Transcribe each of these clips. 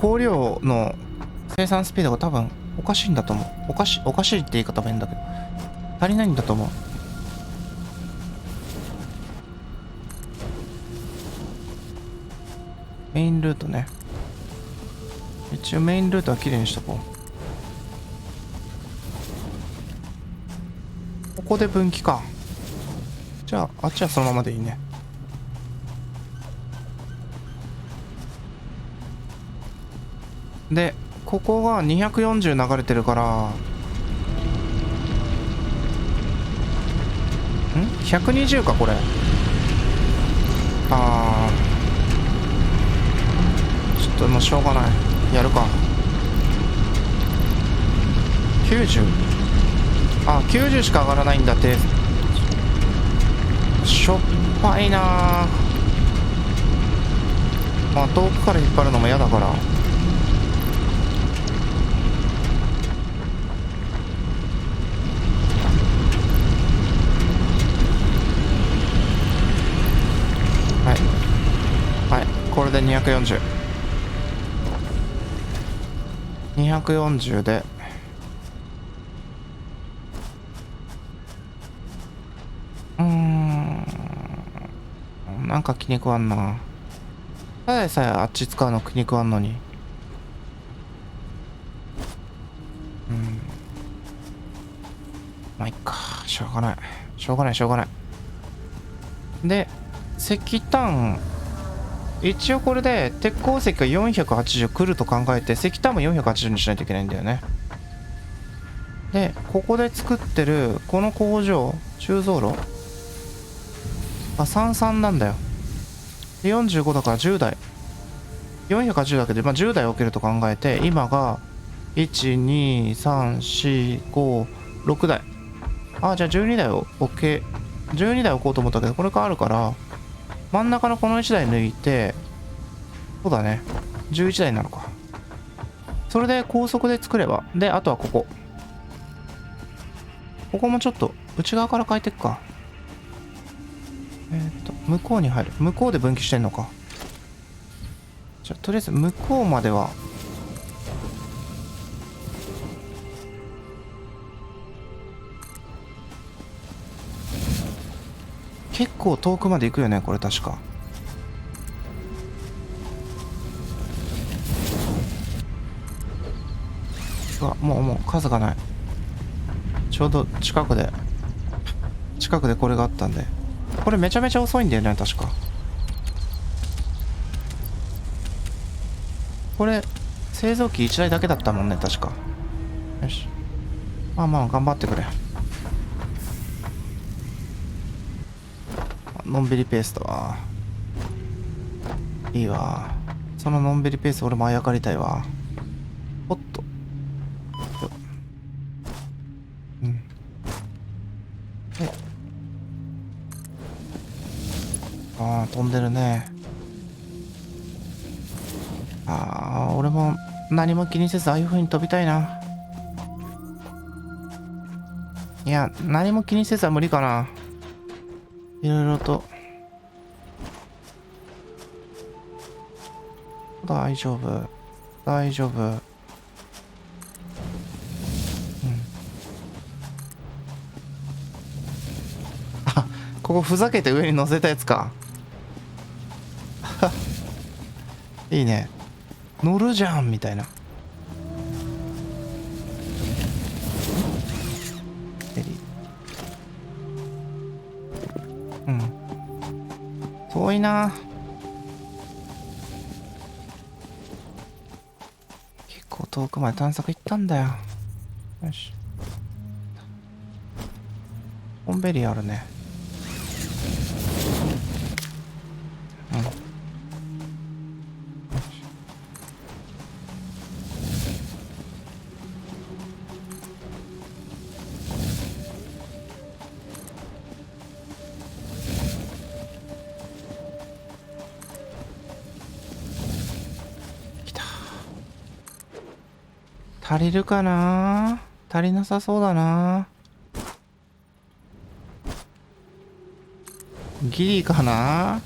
香料の生産スピードが多分おかしいんだと思う。おかしいって言い方も変だけど、足りないんだと思う。メインルートね。一応メインルートは綺麗にしとこう。ここで分岐か。じゃああっちはそのままでいいね。でここが240流れてるから、120かこれ。ちょっともうしょうがない、やるか。90、90しか上がらないんだって。しょっぱいな。まあ遠くから引っ張るのも嫌だから、はい、これで240で、なんか気に食わんな。ただでさえあっち使うの気に食わんのに。まあいっか、しょうがないで、石炭、一応これで鉄鉱石が480来ると考えて、石炭も480にしないといけないんだよね。でここで作ってるこの工場、鋳造炉が33なんだよ。で45だから10台、480だけで、10台置けると考えて、今が12345台。じゃあ12台を12台置こうと思ったけど、これがあるから真ん中のこの1台抜いて、そうだね、11台になるか。それで高速で作れば。であとはここもちょっと内側から変えていくか。向こうに入る。向こうで分岐してんのか。じゃあとりあえず向こうまでは結構遠くまで行くよねこれ確か。うわ、もう数がない。ちょうど近くでこれがあったんで。これめちゃめちゃ遅いんだよね確か。これ製造機1台だけだったもんね確か。よし、まあ頑張ってくれ。のんびりペースだわ。いいわ、そののんびりペース俺もあやかりたいわ。おっと、飛んでるね。俺も何も気にせずああいう風に飛びたいな。いや、何も気にせずは無理かな。いろいろと。大丈夫。ここふざけて上に乗せたやつか。いいね、乗るじゃんみたいな。遠いな。結構遠くまで探索行ったんだよ。よし、コンベリーあるね。足りるかな。足りなさそうだな。ギリかな。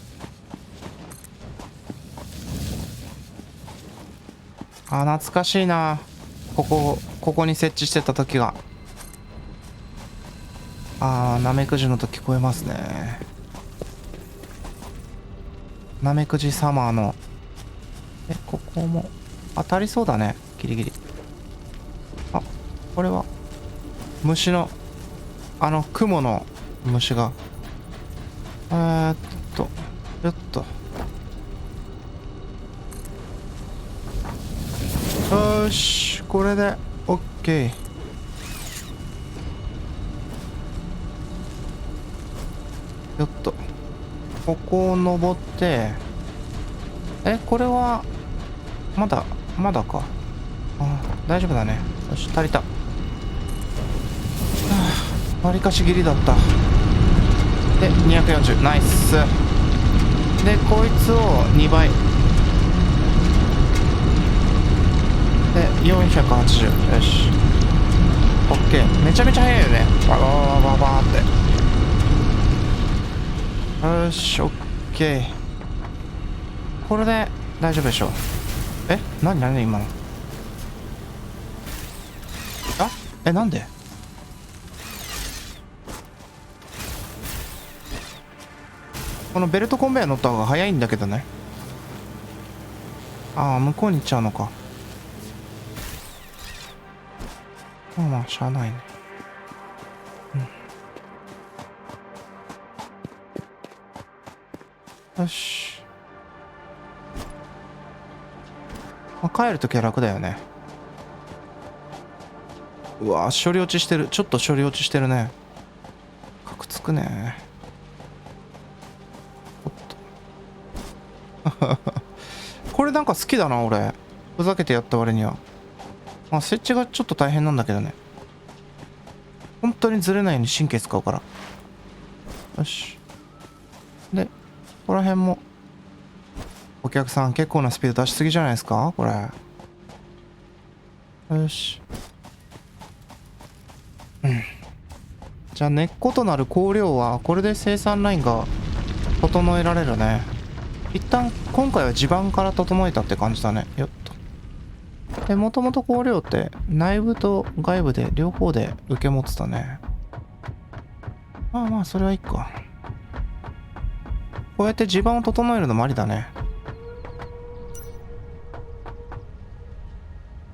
あ、懐かしいな。ここに設置してた時が。あー、ナメクジの時聞こえますね。ナメクジサマーの。ここも当たりそうだね、ギリギリ。あ、これは虫の雲の虫がよっと、よし、これで OK。 よっと、ここを登って、これはまだか。あ、大丈夫だね。よし、足りた。わりかしギリだった。で240、ナイス。でこいつを2倍で480。よし、 OK。 めちゃめちゃ速いよね、バババババーって。よし、 OK。 これで大丈夫でしょう。何今の。なんで。このベルトコンベヤ乗った方が早いんだけどね。ああ、向こうに行っちゃうのか。まあしゃあないね。よし、帰るときは楽だよね。うわ、処理落ちしてる。ちょっと処理落ちしてるね。カクつくね。おっとこれなんか好きだな、俺。ふざけてやった割には。設置がちょっと大変なんだけどね。本当にずれないように神経使うから。よし。で、ここら辺も。お客さん結構なスピード出しすぎじゃないですかこれ。よし。じゃあ根っことなる香料はこれで生産ラインが整えられるね。一旦今回は地盤から整えたって感じだね。よっと。で、もともと香料って内部と外部で両方で受け持ってたね。まあそれはいいか。こうやって地盤を整えるのもありだね。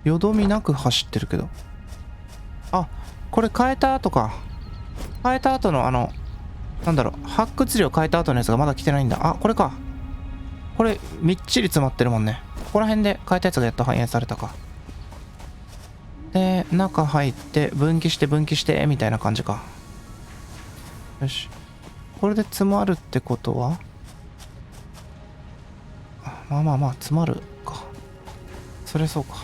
よどみなく走ってるけど。あ、これ変えた後か。変えた後のなんだろう、発掘量変えた後のやつがまだ来てないんだ。あ、これか。これみっちり詰まってるもんね。ここら辺で変えたやつがやっと反映されたか。で、中入って分岐してみたいな感じか。よし、これで詰まるってことは、まあ詰まるか。それそうか。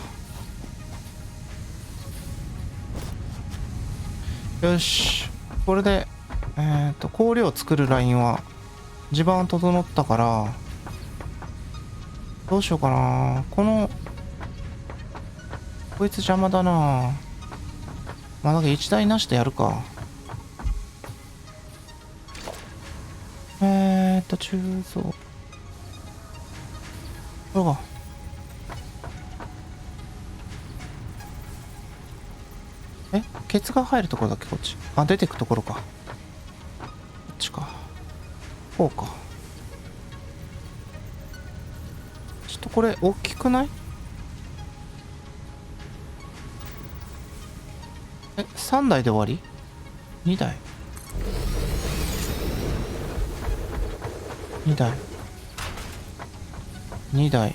よし、これで香料を作るラインは地盤整ったから、どうしようかな。こいつ邪魔だな。だけど1台なしでやるか。鋳造、これか。ケツが入るところだっけこっち。出てくところか。こっちか。こうか。ちょっとこれ大きくない？ 3 台で終わり？ 2 台？ 2 台。2台。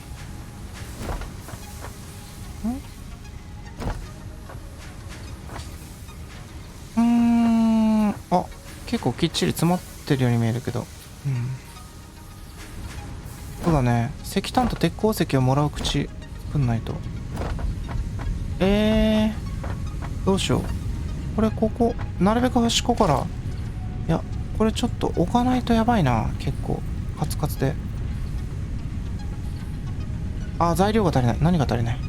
結構きっちり詰まってるように見えるけど。そうだね。石炭と鉄鉱石をもらう口作んないと。どうしよう。これここ、なるべく端っこから。いや、これちょっと置かないとやばいな。結構、カツカツで。材料が足りない。何が足りない？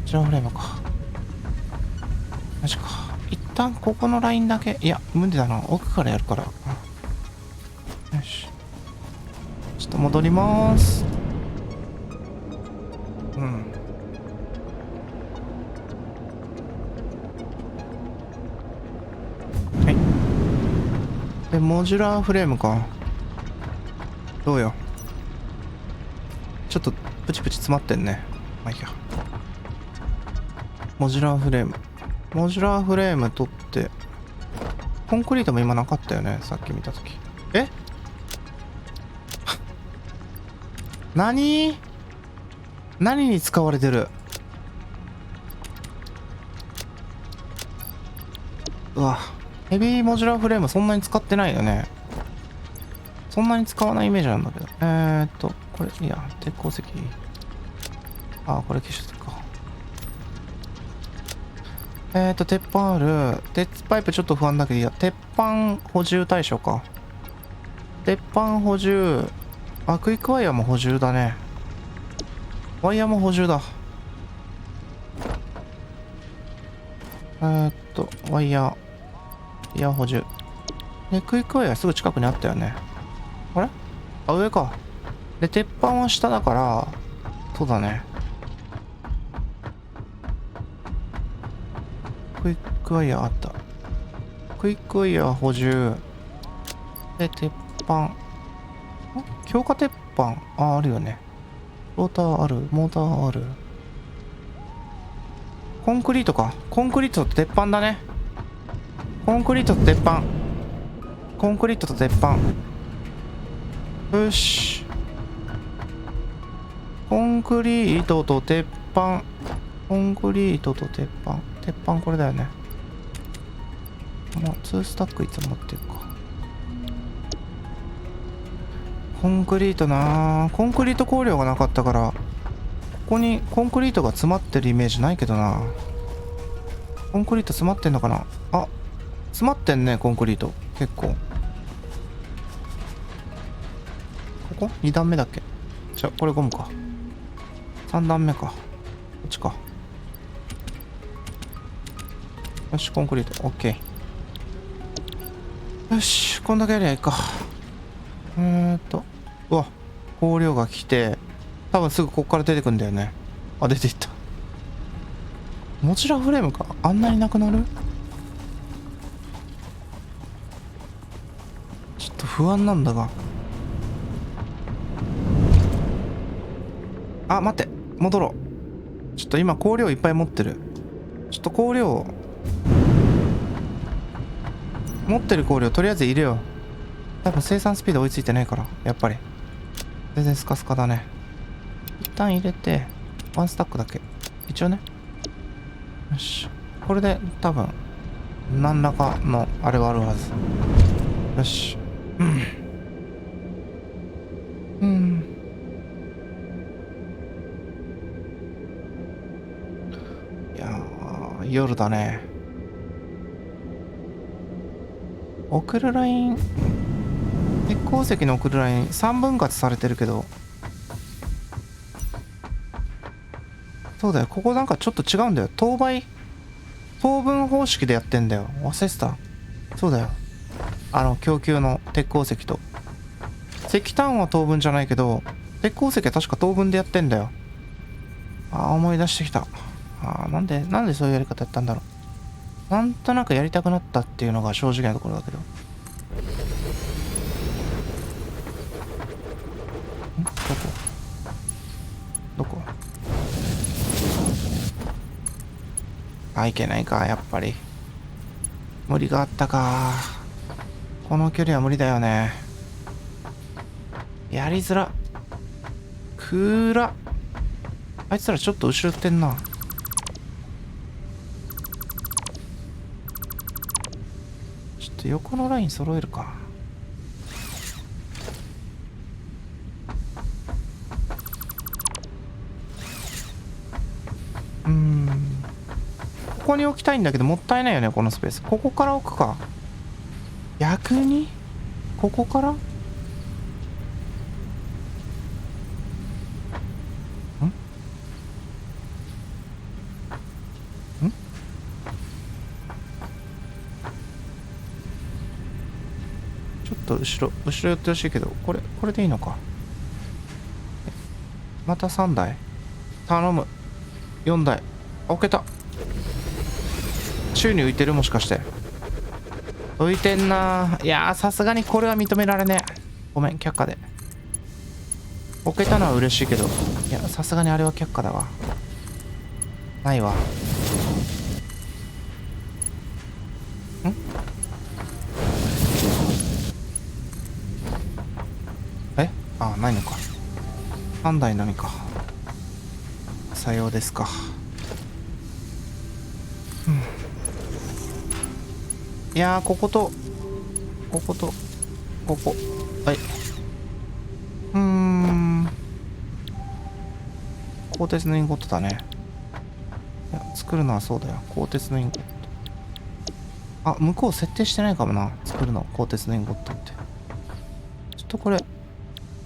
ジラフレームか。マジか。一旦ここのラインだけ。いや、無理だな。奥からやるから。よし。ちょっと戻りまーす。うん。はい。でモジュラーフレームか。どうよ。ちょっとプチプチ詰まってんね。まあいいや。モジュラーフレーム。モジュラーフレーム取って、コンクリートも今なかったよね、さっき見たとき。え何に使われてる？うわ、ヘビーモジュラーフレームそんなに使ってないよね。そんなに使わないイメージなんだけど。これ、いや、鉄鉱石。あ、これ消しとくか。鉄板ある。鉄パイプちょっと不安だけど、いや、鉄板補充対象か。鉄板補充。あ、クイックワイヤーも補充だね。ワイヤーも補充だ。ワイヤー。イヤー補充。で、クイックワイヤーすぐ近くにあったよね。あれ？あ、上か。で、鉄板は下だから、そうだね。クイックワイヤーあった。クイックワイヤー補充。で、鉄板。強化鉄板。あ、あるよね。ローターある。モーターある。コンクリートか。コンクリートと鉄板だね。コンクリートと鉄板。コンクリートと鉄板。よし。コンクリートと鉄板。コンクリートと鉄板。鉄板これだよね。もう2スタックいつも持ってるか。コンクリートなぁ。コンクリート香料がなかったから、ここにコンクリートが詰まってるイメージないけどな。コンクリート詰まってんのかなあ、詰まってんね、コンクリート。結構。ここ ?2 段目だっけ？じゃあ、これゴムか。3段目か。こっちか。よし、コンクリート。オッケー。よし、こんだけやりゃいいか。うわ、香料が来て、多分すぐここから出てくんだよね。あ、出ていった。モジュラーフレームか。あんなになくなる？ちょっと不安なんだが。あ、待って。戻ろう。ちょっと今香料いっぱい持ってる。ちょっと香料を。持ってる香料とりあえず入れよう。多分生産スピード追いついてないから。やっぱり。全然スカスカだね。一旦入れて、ワンスタックだけ。一応ね。よし。これで多分、何らかのあれはあるはず。よし。うん。いやー、夜だね。送るライン、鉄鉱石の送るライン3分割されてるけど、そうだよ、ここなんかちょっと違うんだよ。等分方式でやってんだよ。忘れてた。そうだよ。供給の鉄鉱石と。石炭は等分じゃないけど、鉄鉱石は確か等分でやってんだよ。思い出してきた。なんでそういうやり方やったんだろう。なんとなくやりたくなったっていうのが正直なところだけど。どこいけないか、やっぱり。無理があったか。この距離は無理だよね。やりづら。くら。あいつらちょっと後ろってんな。ちょっと横のライン揃えるか。ここに置きたいんだけどもったいないよね、このスペース。ここから置くか。逆にここからちょっと後ろ寄ってほしいけど、これでいいのか。また3台。頼む。4台置けた。宙に浮いてる、もしかして。浮いてんな。いやー、さすがにこれは認められねえ。ごめん、却下で。置けたのは嬉しいけど、いや、さすがにあれは却下だわ。ないわ。んえ、あ、ないのか。3台のみか。さようですか。いやー、ここと、ここと、ここ。はい。鋼鉄のインゴットだね。いや、作るのはそうだよ。鋼鉄のインゴット。あ、向こう設定してないかもな。作るの。鋼鉄のインゴットって。ちょっとこれ、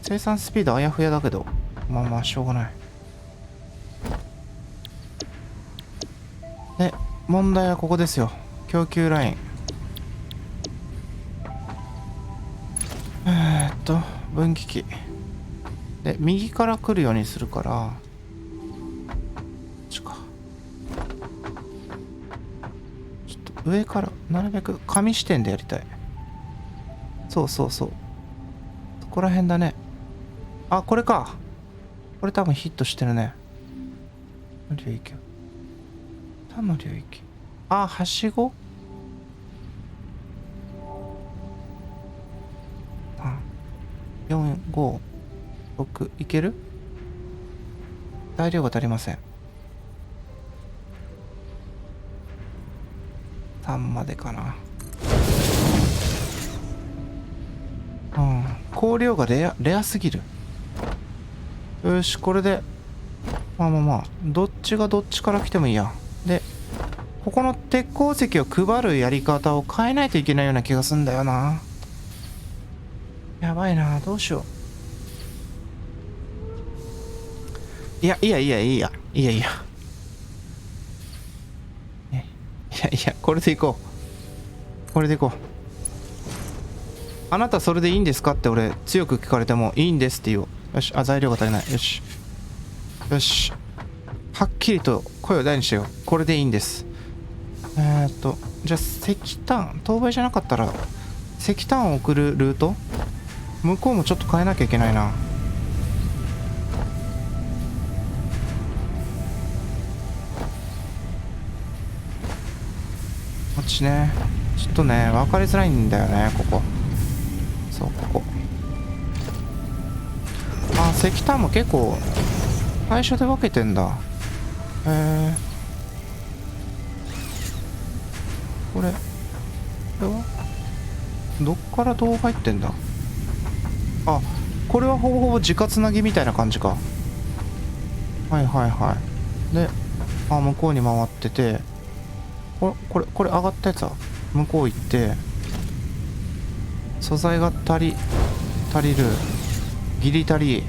生産スピードあやふやだけど、まあまあ、しょうがない。で、問題はここですよ。供給ライン。分岐器。で、右から来るようにするから、ちょっと上から、なるべく紙視点でやりたい。そうそうそう。そこら辺だね。あ、これか。これ多分ヒットしてるね。領域。他の領域。あ、はしご4、5、6いける？材料が足りません。3までかな。香料がレアすぎる。よし、これでまあどっちがどっちから来てもいいや。で、ここの鉄鉱石を配るやり方を変えないといけないような気がすんだよな。やばいな、どうしよう。いや、これでいこう。これでいこう。あなたそれでいいんですかって俺強く聞かれてもいいんですって言おう。よし、あ、材料が足りない。よし。よし。はっきりと声を大にしてよ。これでいいんです。じゃあ石炭、当倍じゃなかったら石炭を送るルート向こうもちょっと変えなきゃいけないな。こっちね。ちょっとね、分かりづらいんだよね、ここ。そう、ここ。あ、石炭も結構最初で分けてんだ。これはどっからどう入ってんだ。あ、これはほぼほぼ直つなぎみたいな感じか。はいはいはい。で、あ、向こうに回ってて、これ上がったやつは向こう行って、素材が足りる。ギリ足り。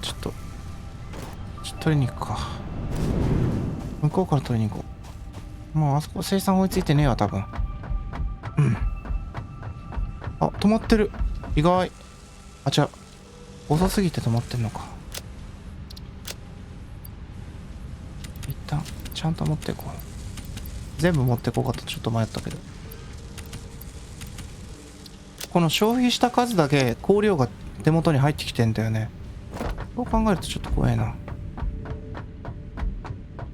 ちょっと取りに行くか。向こうから取りに行こう。もうあそこ生産追いついてねえわ、多分。あ、止まってる。意外。あ、違う。遅すぎて止まってんのか。一旦、ちゃんと持っていこう。全部持っていこうかとちょっと迷ったけど。この消費した数だけ香料が手元に入ってきてんだよね。そう考えるとちょっと怖えな。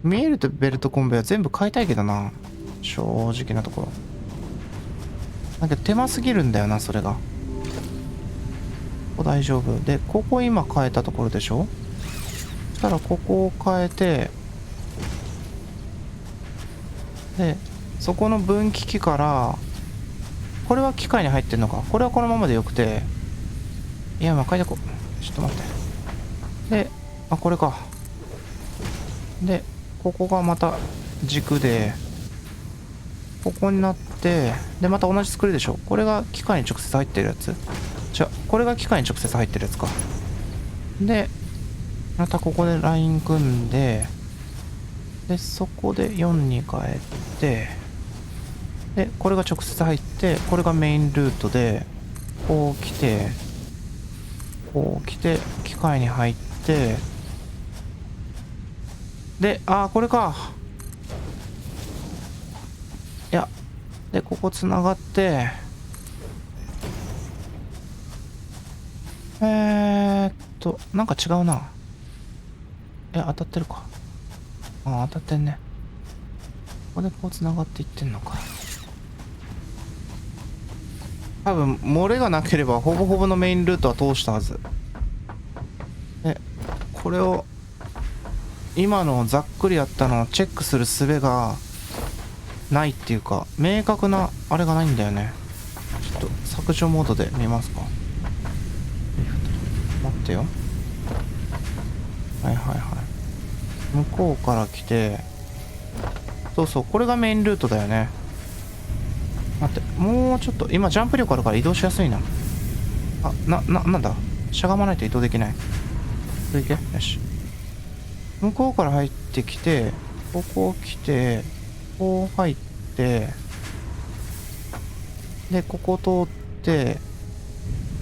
見えるとベルトコンベは全部変えたいけどな。正直なところ。だけど手間すぎるんだよな、それが。ここ大丈夫。で、ここ今変えたところでしょ。そしたらここを変えて、で、そこの分岐器から、これは機械に入ってんのか。これはこのままでよくて。いや、まあ変えてこう。ちょっと待って。で、あ、これか。で、ここがまた軸で、ここになって、で、また同じ作りでしょ。これが機械に直接入ってるやつ。じゃこれが機械に直接入ってるやつか。で、またここでライン組んで、で、そこで4に変えて、で、これが直接入って、これがメインルートで、こう来て、機械に入って、で、これか。いや、で、ここ繋がって、なんか違うな。当たってるか。当たってんね。ここでこう繋がっていってんのか。多分、漏れがなければ、ほぼほぼのメインルートは通したはず。で、これを、今のざっくりやったのをチェックする術がないっていうか、明確なあれがないんだよね。ちょっと削除モードで見ますか。待ってよ。はいはいはい。向こうから来て、そうそう、これがメインルートだよね。待って、もうちょっと、今ジャンプ力あるから移動しやすいな。なんだ、しゃがまないと移動できない。これいけ、よし。向こうから入ってきて、ここ来て、こう入って、で、ここ通って、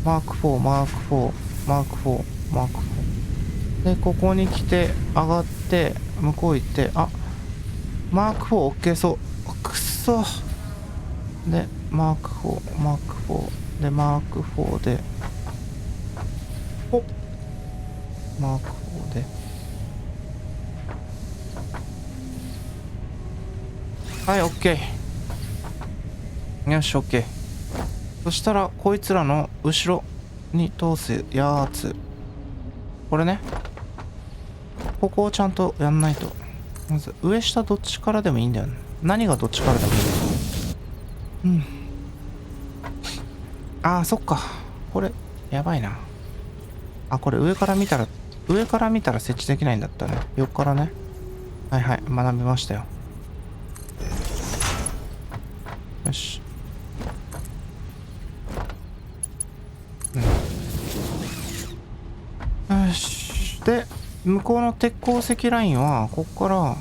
マーク4、マーク4、マーク4、マーク4。で、ここに来て、上がって、向こう行って、マーク4、OK そう。くっそ。で、マーク4、マーク4。で、マーク4で、マーク4で。はい、OK。よし、OK。そしたら、こいつらの後ろに通すやつ。これね。ここをちゃんとやんないと。まず、上下どっちからでもいいんだよね。何がどっちからでもいい。うん。そっか。これ、やばいな。これ上から見たら設置できないんだったね。横からね。はいはい、学びましたよ。よし。よし。で、向こうの鉄鉱石ラインは、ここから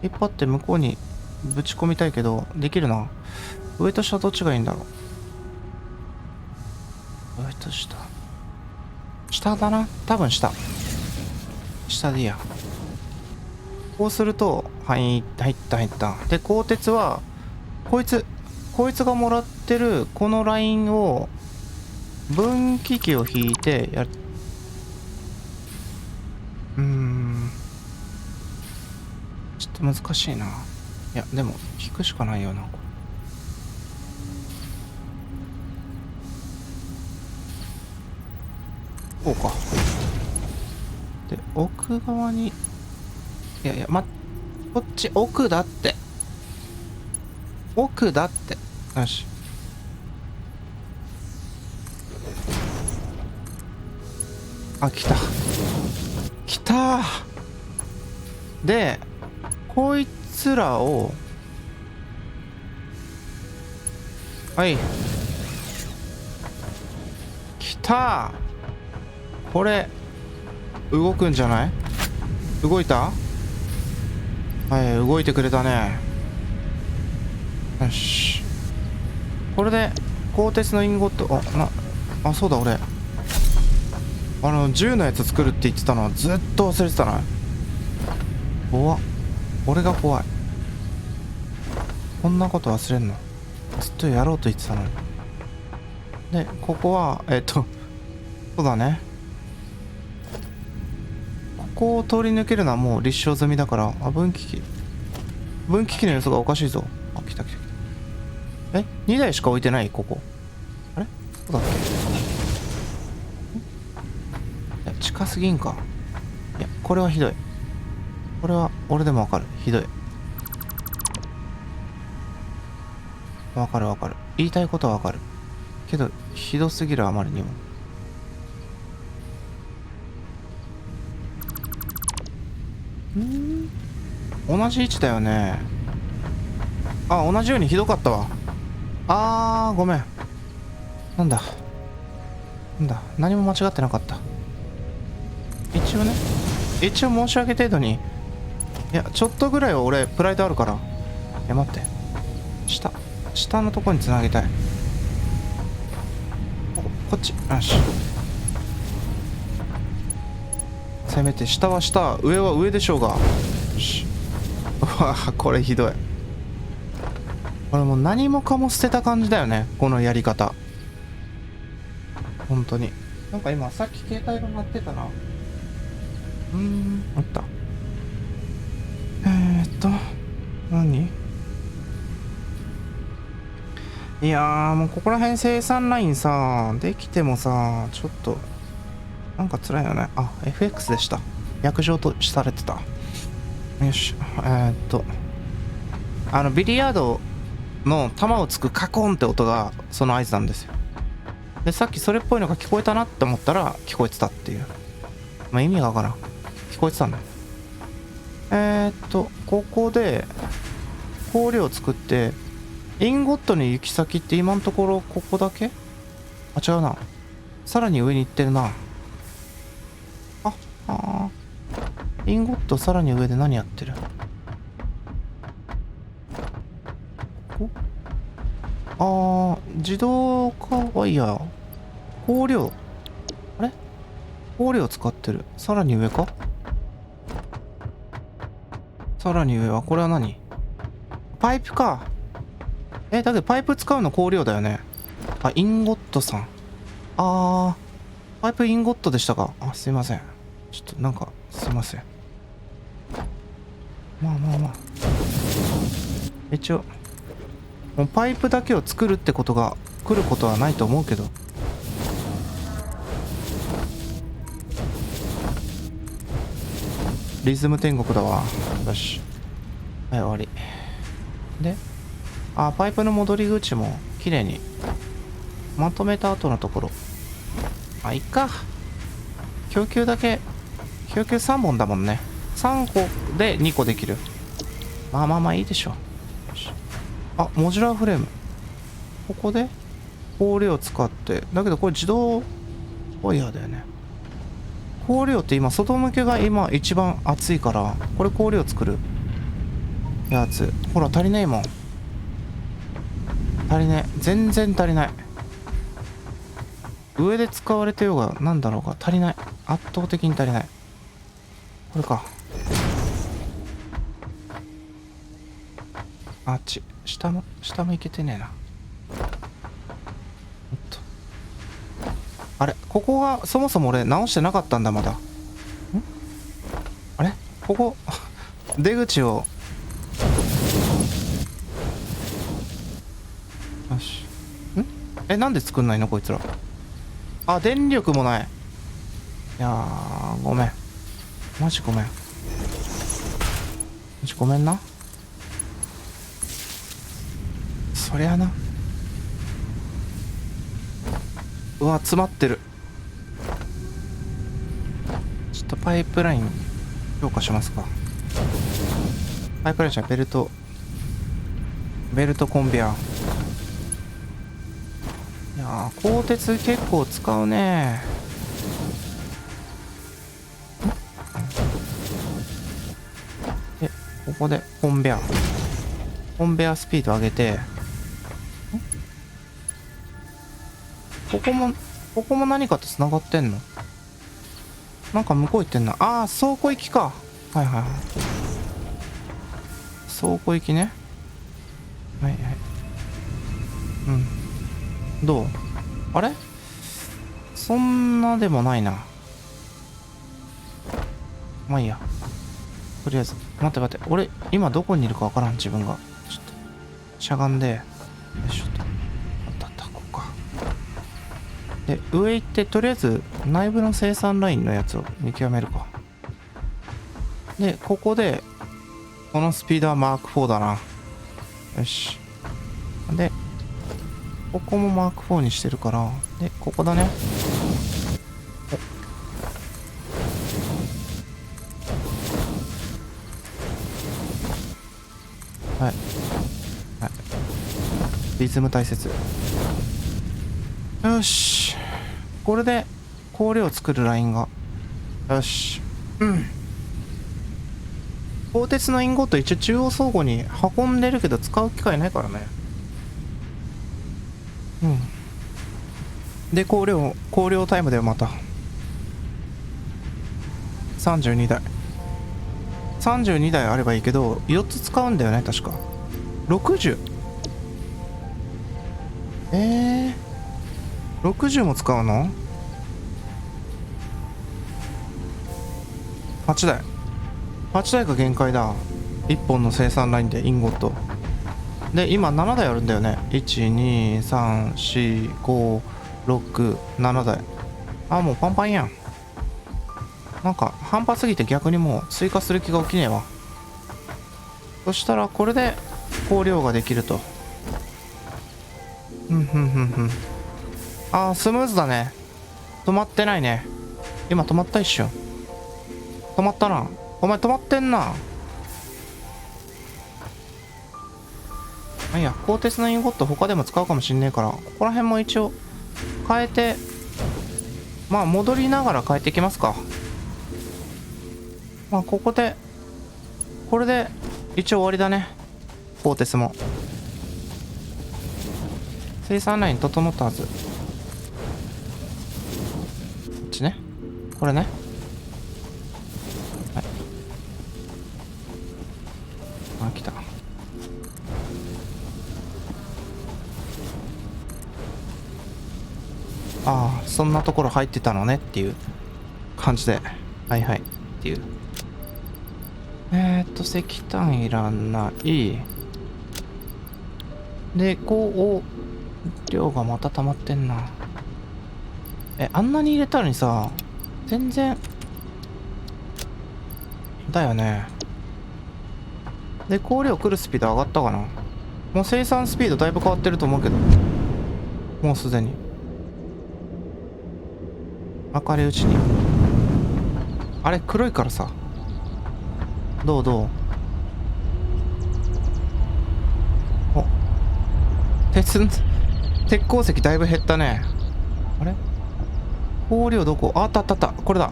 引っ張って向こうにぶち込みたいけど、できるな。上と下どっちがいいんだろう。上と下。下だな。多分下。下でいいや。こうすると、入った。で、鋼鉄は、こいつがもらってるこのラインを、分岐器を引いてやる。ちょっと難しいな。いや、でも、引くしかないよな、これ。こうか。で、奥側に、こっち、奥だって。よし。来たで、こいつらを、はい。来たこれ、動くんじゃない？動いた？はい、動いてくれたね。よし。これで、鋼鉄のインゴット、そうだ、俺。銃のやつ作るって言ってたのずっと忘れてたな。怖っ。俺が怖い。こんなこと忘れんの。ずっとやろうと言ってたのに。で、ここは、そうだね。ここを通り抜けるのはもう立証済みだから、分岐器の予想がおかしいぞ。来た。2台しか置いてない？ここ。あれ？そうだっけ？近すぎんか。いや、これはひどい。これは、俺でもわかる。ひどい。わかる。言いたいことはわかる。けど、ひどすぎる、あまりにも。同じ位置だよね。同じようにひどかったわ。ごめん。なんだ。何も間違ってなかった。一応申し訳程度に。いや、ちょっとぐらいは俺、プライドあるから。いや、待って。下のとこに繋げたい。こっち。よし。せめて下は下、上は上でしょうが。よし。うわ、これひどい。これもう何もかも捨てた感じだよね、このやり方。本当に。なんか今さっき携帯が鳴ってたな。あった。何？いやー、もうここら辺生産ラインさ、できてもさ、ちょっとなんか辛いよね。あ、FX でした。約定とされてた。よし。ビリヤードの球をつくカコンって音がその合図なんですよ。で、さっきそれっぽいのが聞こえたなって思ったら聞こえてたっていう。まあ意味がわからん。聞こえてたんだ。ここで香料を作って、インゴットの行き先って今のところここだけ？あ、違うな。さらに上に行ってるな。インゴットさらに上で何やってる？自動化ワイヤー。香料。あれ？香料使ってる。さらに上か？さらに上は、これは何？パイプか。だけどパイプ使うの香料だよね。あ、インゴットさん。パイプインゴットでしたか。あ、すいません。ちょっとなんか、すいません。まあ。一応、もうパイプだけを作るってことが来ることはないと思うけど。リズム天国だわ。よし。はい、終わり。で、パイプの戻り口も綺麗にまとめた後のところ。いっか。供給3本だもんね。3個で2個できる。まあいいでしょう。モジュラーフレーム。ここで香料を使って。だけどこれ自動ワイヤーだよね。香料って今外向けが今一番熱いから、これ香料作るやつ。ほら足りないもん。足りない。全然足りない。上で使われてようがなんだろうが足りない。圧倒的に足りない。これか。あっち。下もいけてねえな。あれ、ここがそもそも俺直してなかったんだ。まだあれ、ここ出口を、よし。なんで作んないのこいつら。電力もない。いやー、ごめん。マジごめん。ごめんな。そりゃな。うわ、詰まってる。ちょっとパイプライン強化しますか。パイプラインじゃベルトコンベア。いやー、鋼鉄結構使うね。で、ここでコンベアスピード上げて、ここも何かと繋がってんの？なんか向こう行ってんな。倉庫行きか。はい。倉庫行きね。はい。どう？あれ？そんなでもないな。まあいいや。とりあえず。待って。俺、今どこにいるかわからん、自分が。ちょっと、しゃがんで。よいしょと。ここか。で、上行って、とりあえず、内部の生産ラインのやつを見極めるか。で、ここで、このスピードはマーク4だな。よし。で、ここもマーク4にしてるから、で、ここだね。はい。リズム大切。よし。これで、香料を作るラインが。よし。鋼鉄のインゴット一応中央倉庫に運んでるけど使う機会ないからね。で、香料タイムだよ、また。32台32台あればいいけど4つ使うんだよね確か。60、60も使うの。8台8台が限界だ。1本の生産ラインでインゴットで今7台あるんだよね。1234567台。あ、もうパンパンやん。なんか半端すぎて逆にもう追加する気が起きねえわ。そしたらこれで香料ができると。あースムーズだね。止まってないね。今止まった一瞬。止まったな。お前止まってんな。いや、鋼鉄のインゴット他でも使うかもしんねえから、ここら辺も一応変えて、まあ戻りながら変えていきますか。まあここで、これで一応終わりだね。鋼鉄も。生産ライン整ったはず。こっちね。これね。はい。あ、来た。ああ、そんなところ入ってたのねっていう感じで。はいはい。っていう。石炭いらない。で、こう、量がまた溜まってんな。あんなに入れたのにさ、全然、だよね。で、香料来るスピード上がったかな。もう生産スピードだいぶ変わってると思うけど。もうすでに。明るいうちに。あれ、黒いからさ。どうお、鉄鉱石だいぶ減ったね。あれ香料どこ。あったあったあった。これだ。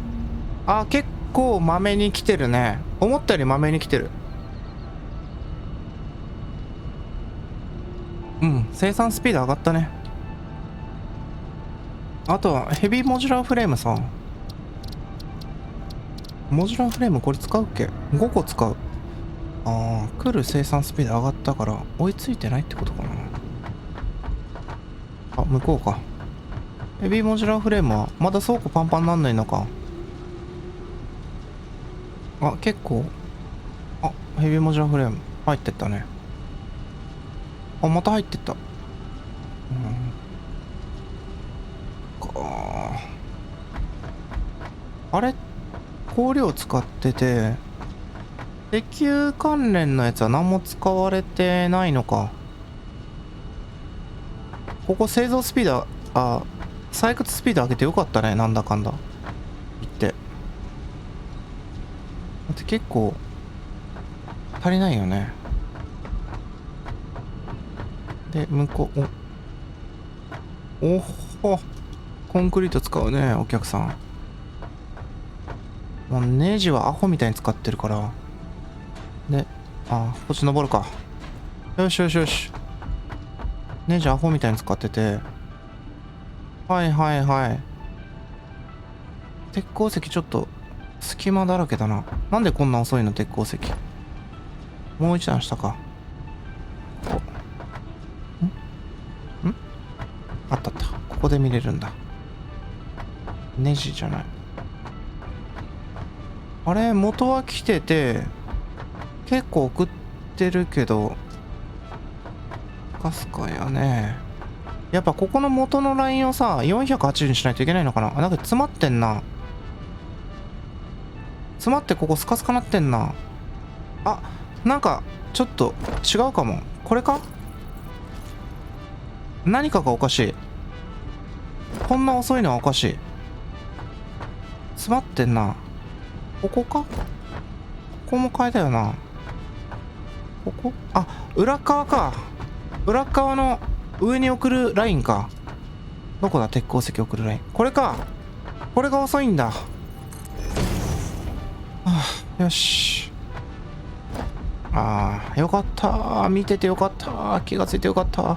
あ、結構まめに来てるね。思ったよりまめに来てる。うん、生産スピード上がったね。あとはヘビーモジュラーフレームさ。モジュラーフレームこれ使うっけ ?5 個使う。ああ、来る生産スピード上がったから追いついてないってことかな。あ、向こうか。ヘビーモジュラーフレームはまだ倉庫パンパンなんないのか。あ、結構。あ、ヘビーモジュラーフレーム入ってったね。あ、また入ってった。あれ香料使ってて、石油関連のやつは何も使われてないのか。ここ製造スピード、採掘スピード上げてよかったね。なんだかんだ言って。だって結構足りないよね。で、向こう、おほ、コンクリート使うね、お客さん。もうネジはアホみたいに使ってるから。で、こっち登るか。よしよしよし。ネジアホみたいに使ってて。はいはいはい。鉄鉱石ちょっと隙間だらけだな。なんでこんな遅いの鉄鉱石。もう一段下か。あったあった。ここで見れるんだ。ネジじゃない。あれ元は来てて結構送ってるけどかすかやね。やっぱここの元のラインをさ480にしないといけないのかな。なんか詰まってんな。詰まってここスカスカなってんな。あ、なんかちょっと違うかも。これか。何かがおかしい。こんな遅いのはおかしい。詰まってんな。ここか。ここも変えたよな。ここ、あ、裏側か。裏側の上に送るラインか。どこだ鉄鉱石送るライン。これか。これが遅いんだ。はあ、よし。よかった。見ててよかった。気がついてよかった。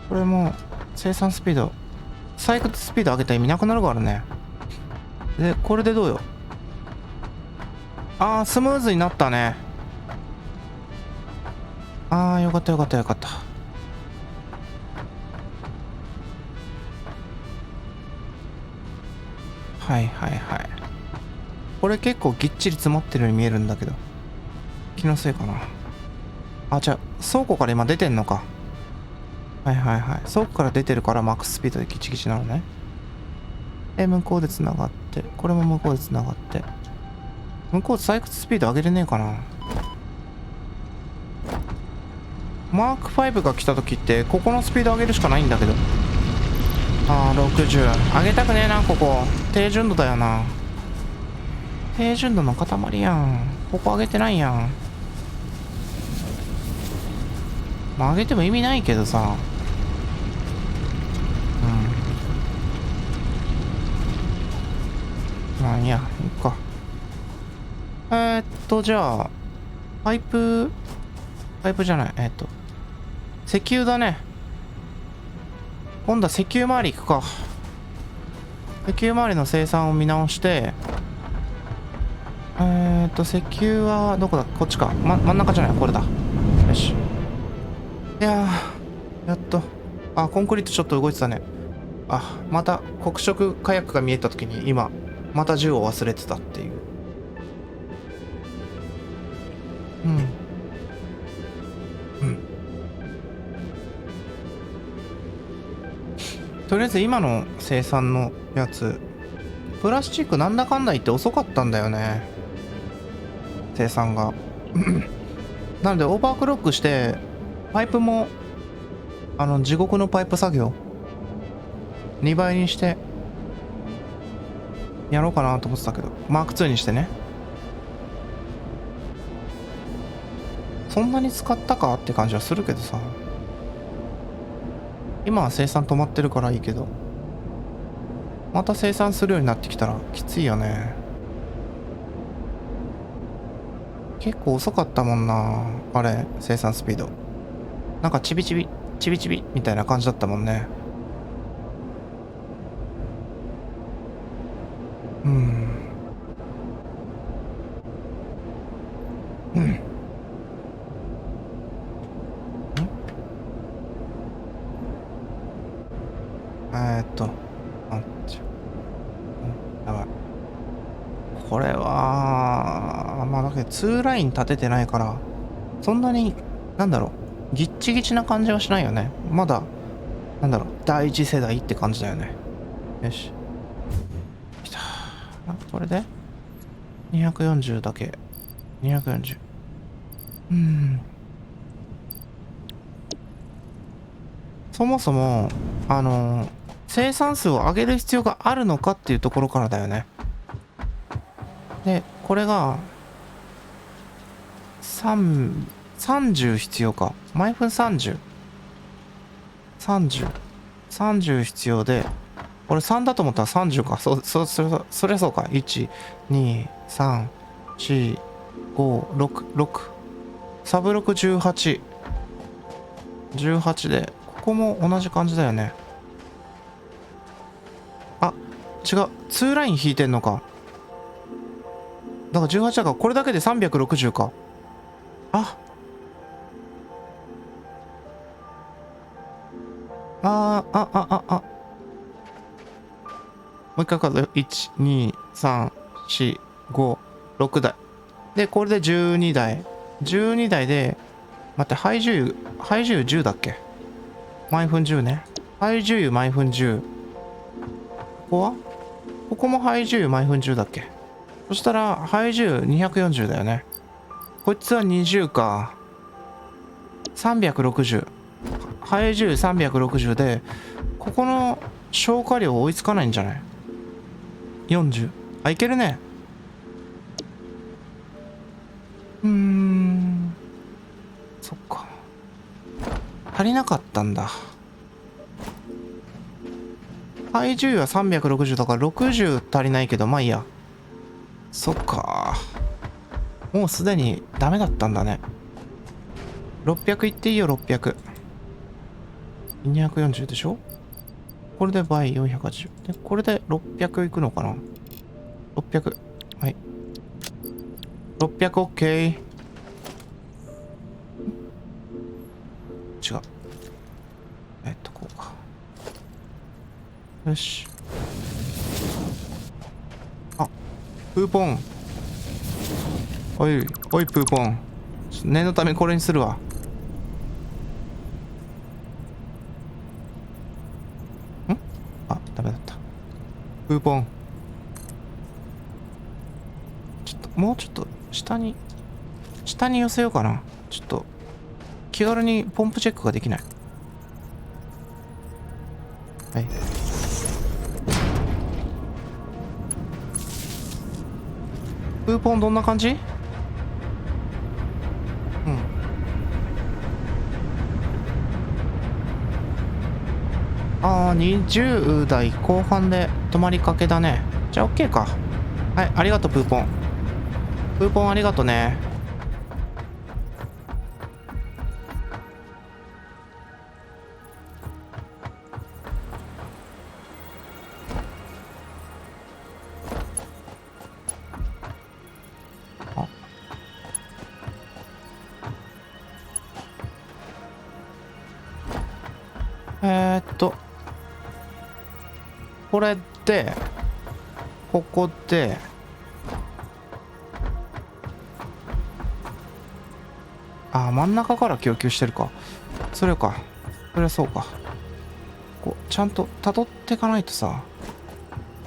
これもう生産スピード、採掘スピード上げたら意味なくなるからね。で、これでどうよ。ああ、スムーズになったね。ああ、よかったよかったよかった。はいはいはい。これ結構ぎっちり詰まってるように見えるんだけど、気のせいかな。あ、じゃあ倉庫から今出てんのか。はいはいはい。倉庫から出てるからマックススピードでギチギチなのね。で、向こうで繋がって、これも向こうで繋がって。向こう採掘スピード上げれねえかな。マーク5が来た時って、ここのスピード上げるしかないんだけど。ああ、60。上げたくねえな、ここ。低純度だよな。低純度の塊やん。ここ上げてないやん。まあ上げても意味ないけどさ。まあいいや、いっか。じゃあ、パイプじゃない、石油だね。今度は石油周り行くか。石油周りの生産を見直して、石油はどこだ、こっちか。真ん中じゃない、これだ。よし。いやー、やっと。あ、コンクリートちょっと動いてたね。あ、また黒色火薬が見えた時に今、また銃を忘れてたっていう。うん。うん。とりあえず今の生産のやつ、プラスチックなんだかんだ言って遅かったんだよね。生産が。なのでオーバークロックして、パイプも、地獄のパイプ作業、2倍にして、やろうかなと思ってたけど、マーク2にしてね。そんなに使ったかって感じはするけどさ。今は生産止まってるからいいけど、また生産するようになってきたらきついよね。結構遅かったもんな、あれ、生産スピード。なんかチビチビ、チビチビみたいな感じだったもんね。うん。うん。あっちゃ。やばい。これは、まあだけど2ライン立ててないから、そんなに、なんだろう、ギッチギチな感じはしないよね。まだ、なんだろう、第一世代って感じだよね。よし。きた。これで240だけ。240。そもそも、生産数を上げる必要があるのかっていうところからだよね。で、これが、30必要か。毎分30。30必要で、俺3だと思ったら30か。そりゃそうか。1、2、3、4、5、6。サブ6、18。18で、ここも同じ感じだよね。あ、違う。2ライン引いてんのか。だから18だから、これだけで360か。あ、もう一回数え、1、2、3、4、5、6台。で、これで12台。12台で、待って、廃重油10だっけ？毎分10ね。廃重油毎分10。ここも廃重油毎分10だっけ？そしたら、廃重油240だよね。こいつは20か。360。廃重油360で、ここの消化量追いつかないんじゃない？ 40。あ、いけるね。そっか。足りなかったんだ。体重は360だから60足りないけど、まあいいや。そっか。もうすでにダメだったんだね。600いっていいよ、600。240でしょ？これで倍480。で、これで600いくのかな？ 600。はい。600OK。 違う、こうか。よし。あ、プーポン。おいおい、プーポン。念のためこれにするわ。あ、ダメだった。プーポン。ちょっともうちょっと下に寄せようかな。ちょっと気軽にポンプチェックができない。はい。プーポンどんな感じ？うん。ああ、20代後半で止まりかけだね。じゃあ OK か。はい、ありがとうプーポン。プーポンありがとね。これで、ここで、あ、真ん中から供給してるか。それか。それはそうか。こう、ちゃんと辿っていかないとさ、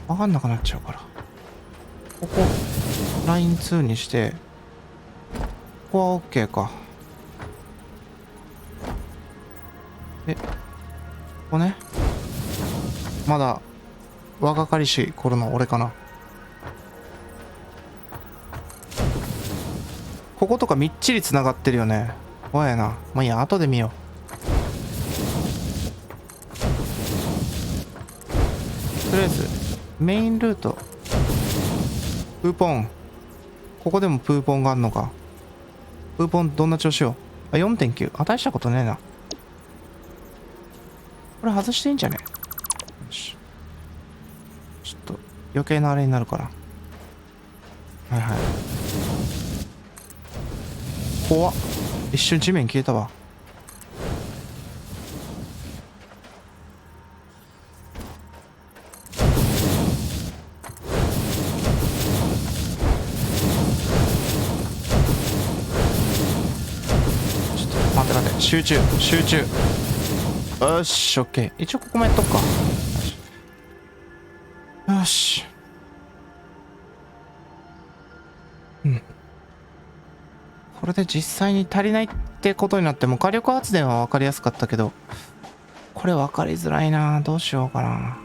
わかんなくなっちゃうから。ここ、ライン2にして、ここは OK か。で、ここね。まだ、若かりしい頃の俺かな。こことかみっちり繋がってるよね。怖いな。まあいいや、後で見よう。とりあえず、メインルート。プーポン。ここでもプーポンがあんのか。プーポンどんな調子よ。あ、4.9。あ、大したことねえな。これ外していいんじゃね？よし。ちょっと余計なあれになるから。はいはい。怖っ。一瞬地面消えたわ。ちょっと待って待って。集中。よし、オッケー。一応ここもやっとくか。よし。うん。これで実際に足りないってことになっても、火力発電は分かりやすかったけど、これ分かりづらいな。どうしようかな。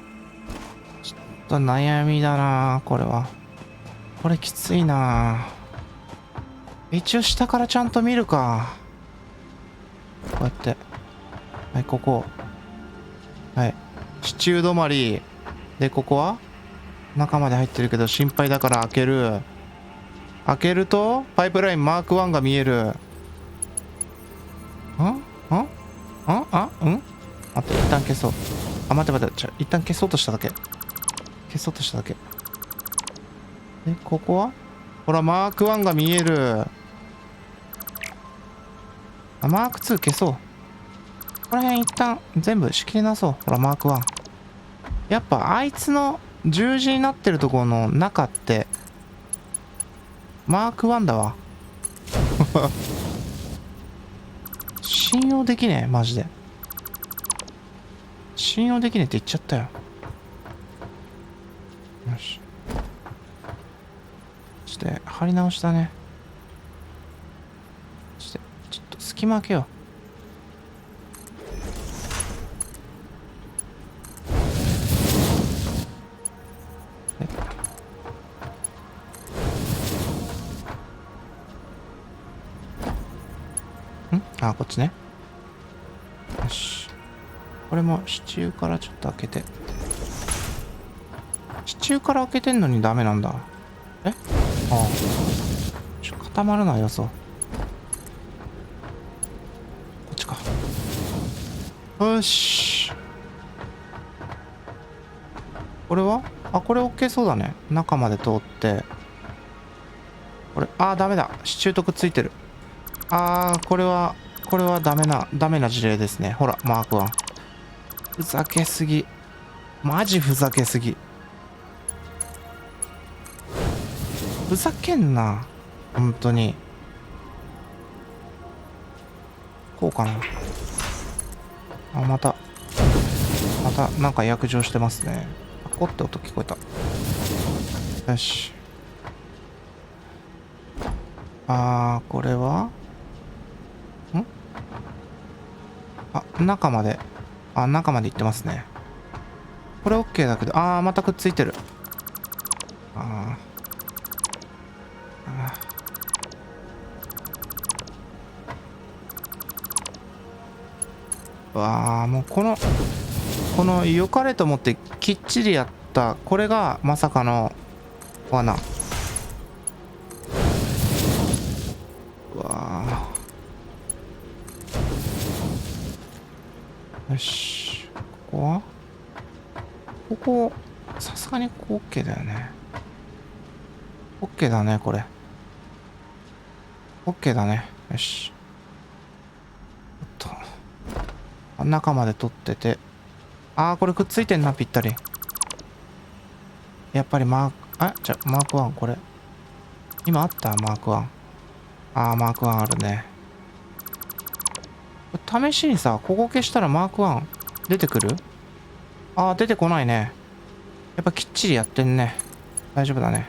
ちょっと悩みだな、これは。これきついな。一応下からちゃんと見るか。こうやって。はい、ここ。はい。支柱止まり。で、ここは中まで入ってるけど心配だから開ける。開けると、パイプラインマーク1が見える。ん待って、一旦消そう。あ、待って。一旦消そうとしただけ。で、ここはほら、マーク1が見える。あ、マーク2消そう。ここら辺一旦全部仕切りなそう。ほら、マーク1。やっぱあいつの十字になってるところの中って、マーク1だわ。信用できねえ、マジで。信用できねえって言っちゃったよ。よし。そして、貼り直しだね。そして、ちょっと隙間開けよう。あ、こっちね。よし。これも支柱からちょっと開けて。支柱から開けてんのにダメなんだ。え？ああ。固まるな、よそう。こっちか。よし。これは？あ、これ OK そうだね。中まで通って。これ、あー、ダメだ。支柱とくっついてる。あー、これはダメな事例ですね。ほら、マーク1。ふざけすぎ。マジふざけすぎ。ふざけんな。本当に。こうかな。あ、また、なんか約定してますね。コって音聞こえた。よし。これは中まで行ってますね。これ OK だけど、またくっついてる。もうこの良かれと思ってきっちりやった、これがまさかの罠。よし、ここさすがにここ OK だよね。 OK だね。これ OK だね。よし、中まで取ってて、これくっついてんな、ぴったり。やっぱりマーク1、これ今あったマーク1。マーク1あるね。試しにさ、ここ消したらマーク1出てくる？出てこないね。やっぱきっちりやってんね。大丈夫だね。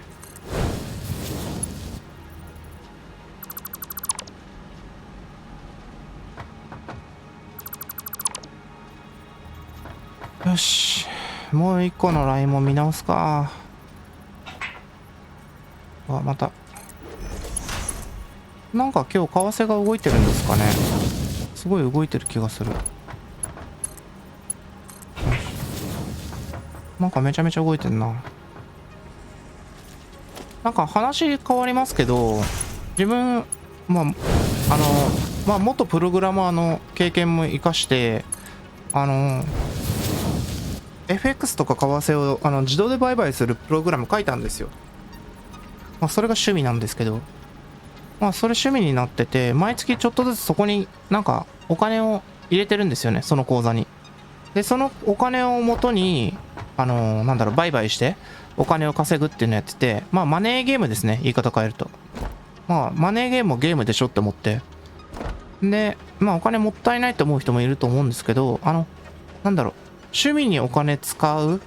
よし、もう一個のラインも見直すか。またなんか今日為替が動いてるんですかね。すごい動いてる気がする。なんかめちゃめちゃ動いてんな。なんか話変わりますけど、自分元プログラマーの経験も生かして、FX とか為替を自動で売買するプログラム書いたんですよ。それが趣味なんですけど、それ趣味になってて、毎月ちょっとずつそこになんかお金を入れてるんですよね、その口座に。で、そのお金をもとに、売買してお金を稼ぐっていうのをやってて、マネーゲームですね、言い方変えると。マネーゲームもゲームでしょって思って。で、お金もったいないと思う人もいると思うんですけど、趣味にお金使うっ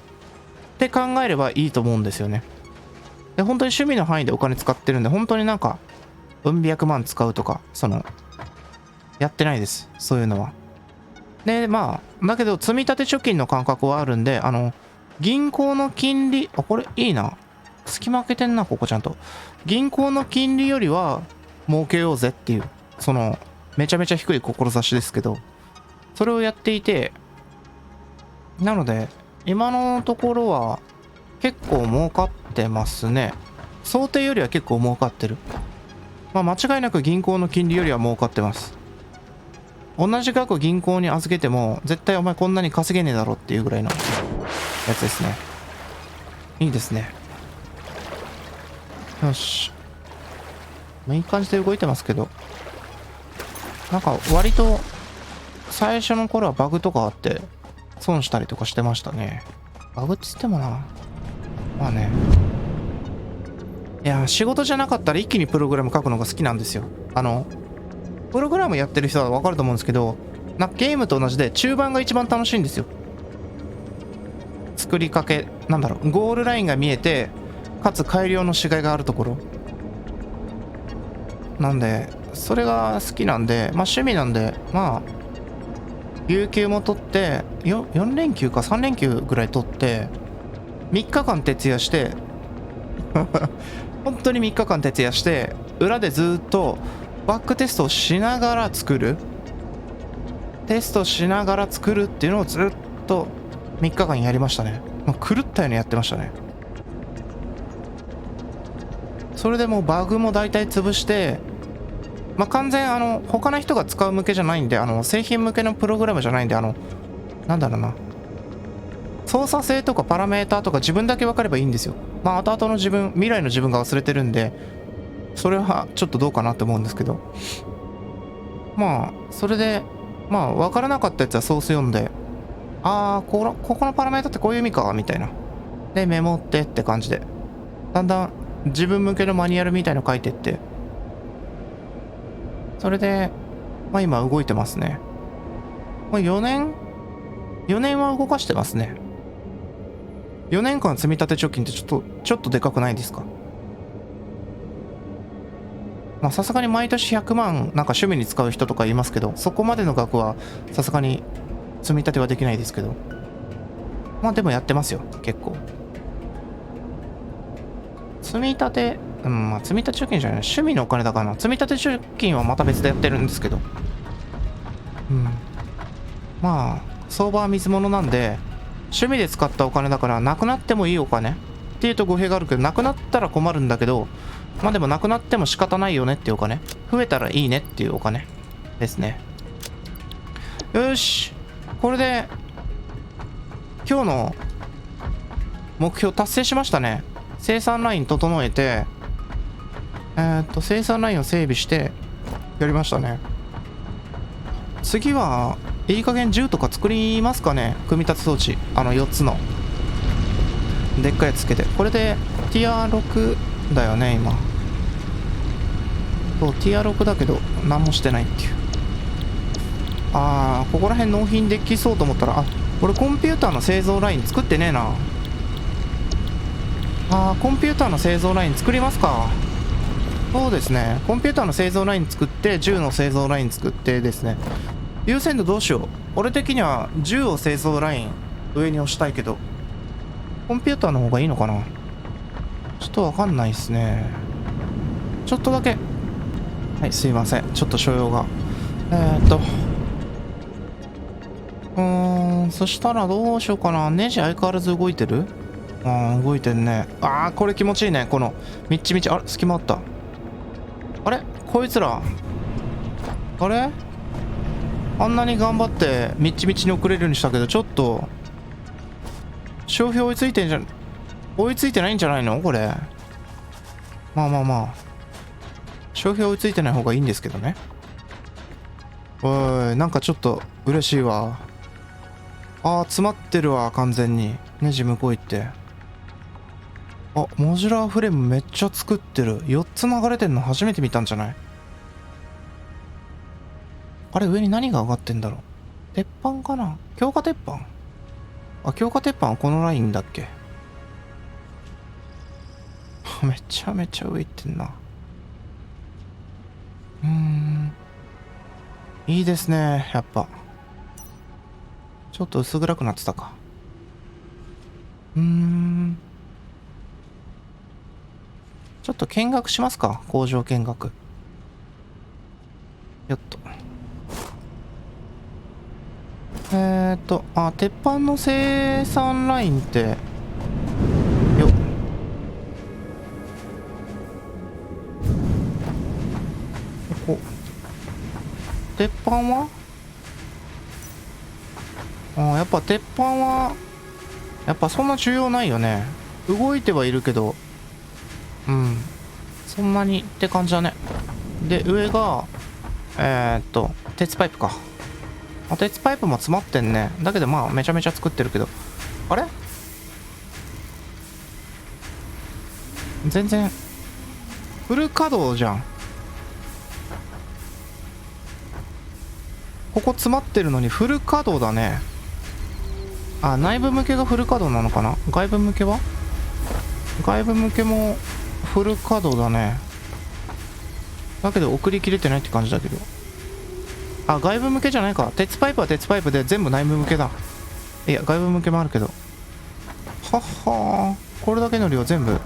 て考えればいいと思うんですよね。で、本当に趣味の範囲でお金使ってるんで、本当になんか、うん百万使うとか、やってないです。そういうのは。で、だけど、積み立て貯金の感覚はあるんで、銀行の金利、これいいな。隙間開けてんな、ここちゃんと。銀行の金利よりは、儲けようぜっていう、めちゃめちゃ低い志ですけど、それをやっていて、なので、今のところは、結構儲かってますね。想定よりは結構儲かってる。間違いなく銀行の金利よりは儲かってます。同じ額銀行に預けても、絶対お前こんなに稼げねえだろっていうぐらいのやつですね。いいですね。よし。いい感じで動いてますけど。なんか割と、最初の頃はバグとかあって、損したりとかしてましたね。バグっつってもな。いや、仕事じゃなかったら一気にプログラム書くのが好きなんですよ。プログラムやってる人はわかると思うんですけど、ゲームと同じで中盤が一番楽しいんですよ。作りかけ、ゴールラインが見えて、かつ改良のしがいがあるところ。なんで、それが好きなんで、趣味なんで、有給も取って、4連休か3連休ぐらい取って、3日間徹夜して、本当に3日間徹夜して、裏でずっとバックテストをしながら作る。テストしながら作るっていうのをずっと3日間やりましたね。狂ったようにやってましたね。それでもうバグも大体潰して、完全他の人が使う向けじゃないんで、製品向けのプログラムじゃないんで、操作性とかパラメーターとか自分だけ分かればいいんですよ。後々の自分、未来の自分が忘れてるんで、それはちょっとどうかなって思うんですけど、まあそれでまあ分からなかったやつはソース読んで、ああここのパラメータってこういう意味かみたいな、でメモってって感じで、だんだん自分向けのマニュアルみたいの書いてって、それでまあ今動いてますね。もう4年は動かしてますね。4年間積み立て貯金ってちょっとでかくないですか？まあさすがに毎年100万なんか趣味に使う人とかいますけど、そこまでの額はさすがに積み立てはできないですけど、まあでもやってますよ結構。積み立て、まあ積み立て貯金じゃない、趣味のお金だからな。積み立て貯金はまた別でやってるんですけど、まあ相場は水物なんで、趣味で使ったお金だからなくなってもいいお金っていうと語弊があるけど、なくなったら困るんだけど、まあでもなくなっても仕方ないよねっていうお金、増えたらいいねっていうお金ですね。よし、これで今日の目標達成しましたね。生産ライン整えて、生産ラインを整備してやりましたね。次はいい加減銃とか作りますかね。組み立て装置4つのでっかいやつつけて、これでティア6だよね今。そうティア6だけど何もしてないっていう。ここら辺納品できそうと思ったら、俺コンピューターの製造ライン作ってねえな。コンピューターの製造ライン作りますか。そうですね、コンピューターの製造ライン作って銃の製造ライン作ってですね。優先度どうしよう。俺的には銃を製造ライン上に押したいけど、コンピューターの方がいいのかな。ちょっとわかんないっすね。ちょっとだけ、はい、すいません、ちょっと所用がそしたらどうしようかな。ネジ相変わらず動いてる？動いてんね。これ気持ちいいね。このみっちみち、隙間あった。あれこいつら、あれあんなに頑張ってみっちみちに送れるようにしたけど、ちょっと消費追いついてないんじゃないのこれ。まあ消費追いついてない方がいいんですけどね。おい、なんかちょっと嬉しいわ。詰まってるわ完全に。ネジ向こう行って、モジュラーフレームめっちゃ作ってる。4つ流れてんの初めて見たんじゃない？あれ上に何が上がってんだろう。鉄板かな。強化鉄板。強化鉄板はこのラインだっけ。めちゃめちゃ上行ってんな。いいですね。やっぱちょっと薄暗くなってたか。ちょっと見学しますか。工場見学。よっと。鉄板の生産ラインって、よっ。ここ。鉄板はやっぱ鉄板は、やっぱそんな重要ないよね。動いてはいるけど、そんなにって感じだね。で、上が、鉄パイプか。鉄パイプも詰まってんね。だけどまあ、めちゃめちゃ作ってるけど。あれ全然、フル稼働じゃん。ここ詰まってるのにフル稼働だね。内部向けがフル稼働なのかな。外部向けは？外部向けもフル稼働だね。だけど送り切れてないって感じだけど。外部向けじゃないか。鉄パイプは鉄パイプで全部内部向けだ。いや、外部向けもあるけど。はっはー。これだけの量全部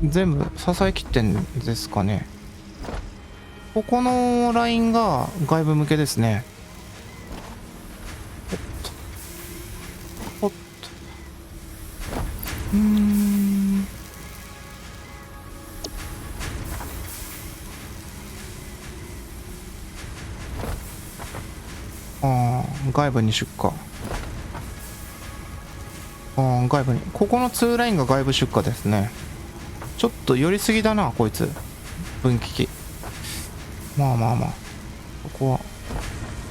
支えきってんですかね。ここのラインが外部向けですね。おっと。外部に出荷。外部に。ここの2ラインが外部出荷ですね。ちょっと寄りすぎだな、こいつ。分岐器。まあまあまあ、ここは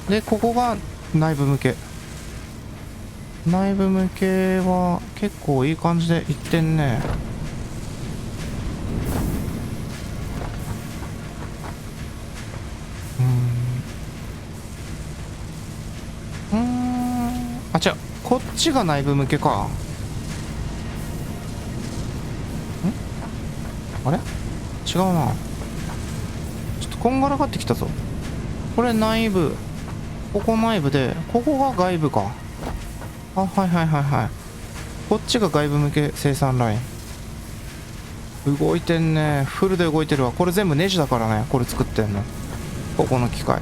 で、ここが内部向け。内部向けは結構いい感じでいってんね。あ、違う、こっちが内部向けか。あれ違うな。ちょっとこんがらがってきたぞ。これ内部、ここ内部で、ここが外部か。あ、はいはいはいはい。こっちが外部向け生産ライン。動いてんね。フルで動いてるわ。これ全部ネジだからね、これ作ってんの。ここの機械。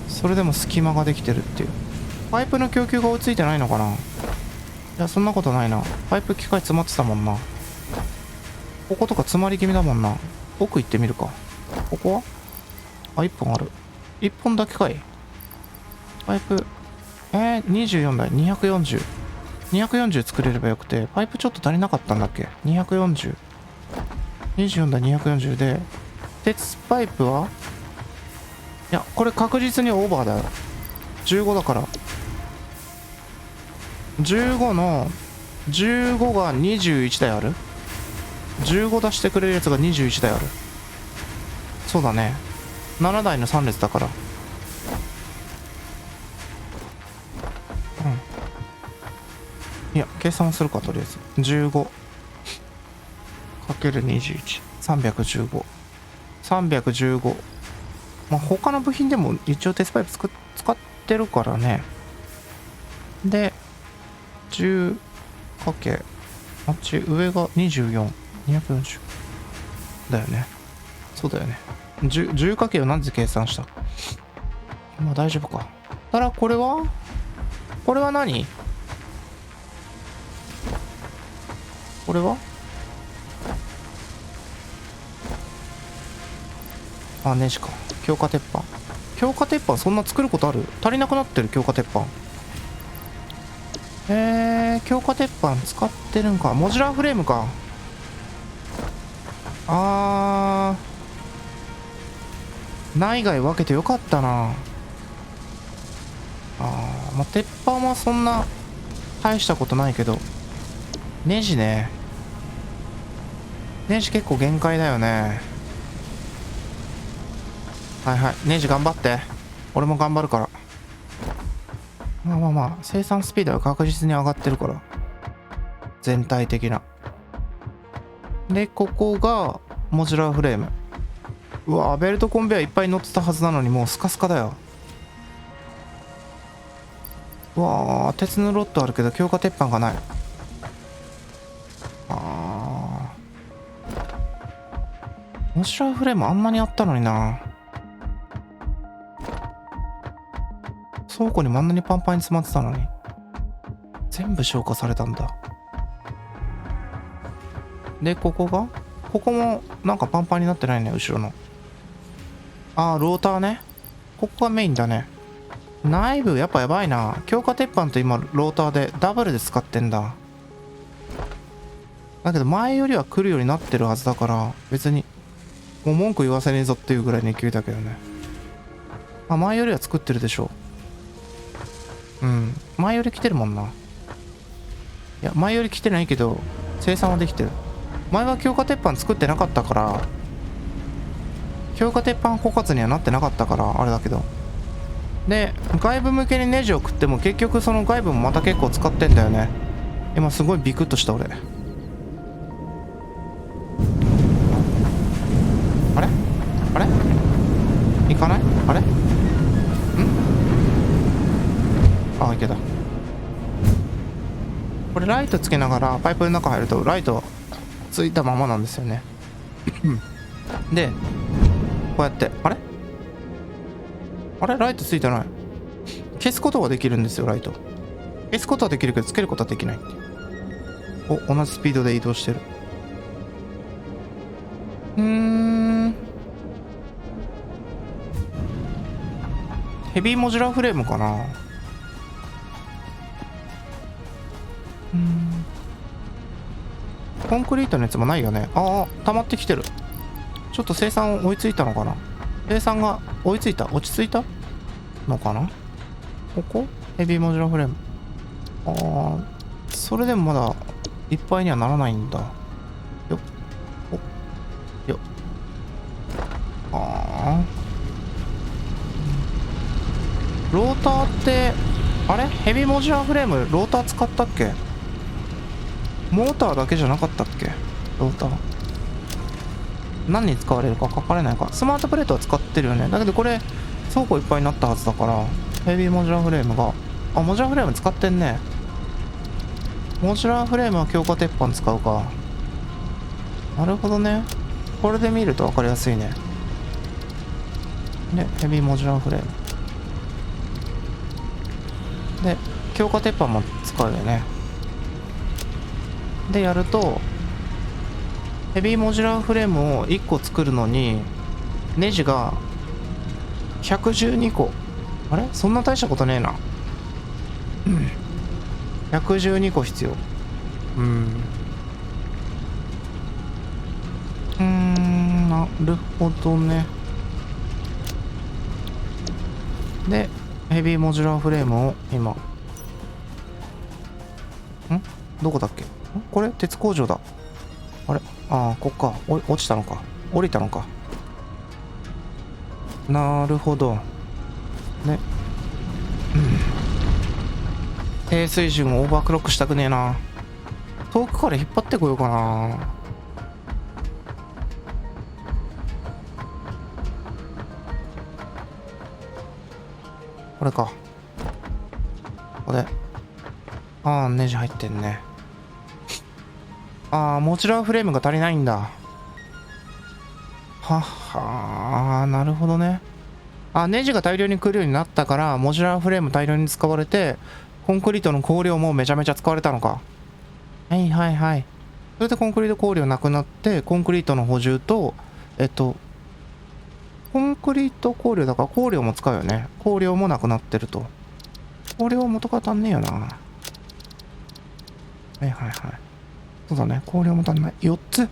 それでも隙間ができてるっていう。パイプの供給が追いついてないのかな。いや、そんなことないな。パイプ機械詰まってたもんな。こことか詰まり気味だもんな。奥行ってみるか。ここはあ、1本ある。1本だけかい。パイプ、24台、240。240作れればよくて、パイプちょっと足りなかったんだっけ ?240。24台240で、鉄パイプはいや、これ確実にオーバーだよ。15だから。15の、15が21台ある ?15 出してくれるやつが21台ある。そうだね。7台の3列だから。いや、計算するか、とりあえず。15。かける21。315。315。まあ、他の部品でも一応鉄パイプ使ってるからね。で、10かけ、あっち上が24。240。だよね。そうだよね。10かけを何で計算した？まあ大丈夫か。ただこれは何？これはあ、ネジか。強化鉄板。強化鉄板そんな作ることある？足りなくなってる強化鉄板。強化鉄板使ってるんか。モジュラーフレームか。内外分けてよかったな。まあ、鉄板はそんな大したことないけど、ネジね。ネジ結構限界だよね。はいはい。ネジ頑張って。俺も頑張るから。まあまあまあ、生産スピードは確実に上がってるから。全体的な。で、ここが、モジュラーフレーム。うわ、ベルトコンベヤーいっぱい乗ってたはずなのに、もうスカスカだよ。うわー、鉄のロッドあるけど、強化鉄板がない。モジュラーフレームあんなにあったのにな。倉庫にもあんなにパンパンに詰まってたのに。全部消化されたんだ。で、ここもなんかパンパンになってないね、後ろの。ローターね。ここがメインだね。内部やっぱやばいな。強化鉄板と今ローターでダブルで使ってんだ。だけど前よりは来るようになってるはずだから、別にもう文句言わせねえぞっていうぐらいの勢いだけどね。まあ前よりは作ってるでしょう。前より来てるもんな。いや、前より来てないけど生産はできてる。前は強化鉄板作ってなかったから、強化鉄板枯渇にはなってなかったからあれだけど。で、外部向けにネジを食っても結局その外部もまた結構使ってんだよね。今すごいビクッとした俺。あれ行かない？あれ？いけた。これライトつけながらパイプの中入るとライトついたままなんですよね。で、こうやってあれライトついてない。消すことができるんですよ。ライト消すことはできるけどつけることはできない。同じスピードで移動してる。ヘビーモジュラーフレームかな。コンクリートのやつもないよね。溜まってきてる。ちょっと生産追いついたのかな。生産が追いついた、落ち着いたのかな。ここヘビーモジュラーフレーム。それでもまだいっぱいにはならないんだよ。およローターってあれヘビーモジュラーフレームローター使ったっけ。モーターだけじゃなかったっけ。ローター何に使われるか書かれないか。スマートプレートは使ってるよね。だけどこれ倉庫いっぱいになったはずだからヘビーモジュラーフレームがモジュラーフレーム使ってんね。モジュラーフレームは強化鉄板使うか。なるほどね。これで見ると分かりやすいね。でヘビーモジュラーフレームで強化鉄板も使うよね。でやるとヘビーモジュラーフレームを1個作るのにネジが112個。あれそんな大したことねえな。112個必要。なるほどね。でヘビーモジュラーフレームを今どこだっけ。これ鉄工場だ。あれこっか。落ちたのか降りたのか。なるほどね。低水準をオーバークロックしたくねえな。遠くから引っ張ってこようかな。これか。ここでネジ入ってんね。モジュラーフレームが足りないんだ。なるほどね。ネジが大量に来るようになったからモジュラーフレーム大量に使われてコンクリートの香料もめちゃめちゃ使われたのか。はいはいはい。それでコンクリート香料なくなってコンクリートの補充とコンクリート香料だから香料も使うよね。香料もなくなってると。香料は元から足んねえよな。はいはいはい。そうだね。香料も足んない。4つ。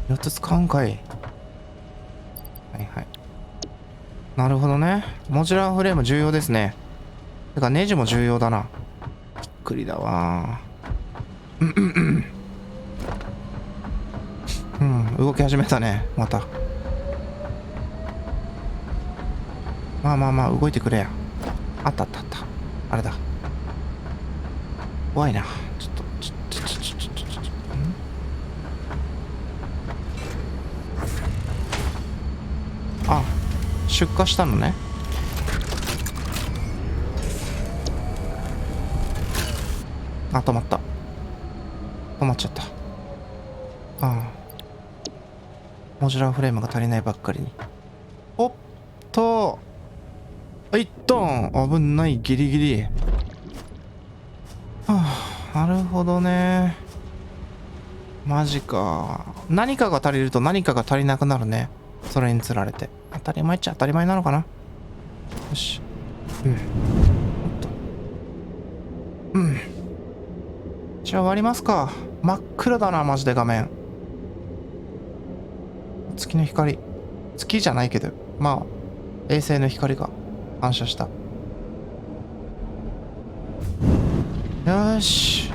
4つ使うんかい。はいはい。なるほどね。モジュラーフレーム重要ですね。てかネジも重要だな。びっくりだわ。動き始めたね。また。まあ動いてくれや。あったあったあった。あれだ。怖いな。ちょっと出荷したのね。止まった。止まっちゃった。モジュラーフレームが足りないばっかりに。おっといったん危ない。ギリギリ。なるほどね。マジか。何かが足りると何かが足りなくなるね。それにつられて当たり前っちゃ当たり前なのかな。よし。じゃあ終わりますか。真っ暗だなマジで画面。月の光、月じゃないけど衛星の光が反射した。よし、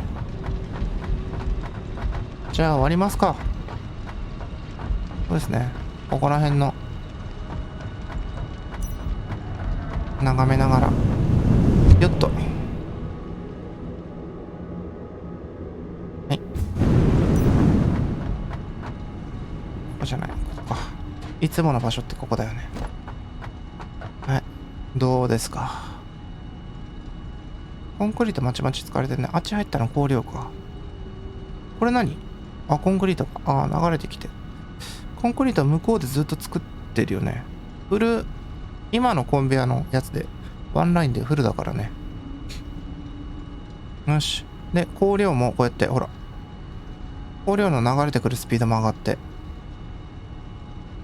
じゃあ終わりますか。そうですね。ここら辺の眺めながらよっと。はい、ここじゃない、ここか。いつもの場所ってここだよね。はい、どうですか。コンクリートまちまち使われてるね。あっち入ったの香料か。これ何。コンクリートか。流れてきて。コンクリートは向こうでずっと作ってるよね。今のコンベヤのやつでワンラインでフルだからね。よし。で香料もこうやってほら、香料の流れてくるスピードも上がって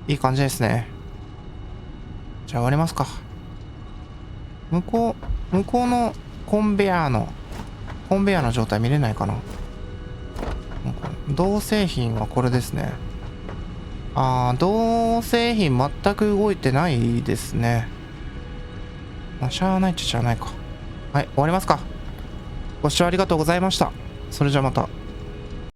いい感じですね。じゃあ終わりますか。向こうのコンベヤーの状態見れないかな。銅製品はこれですね。銅製品全く動いてないですね。まあ、しゃあないっちゃしゃあないか。はい、終わりますか。ご視聴ありがとうございました。それじゃまた。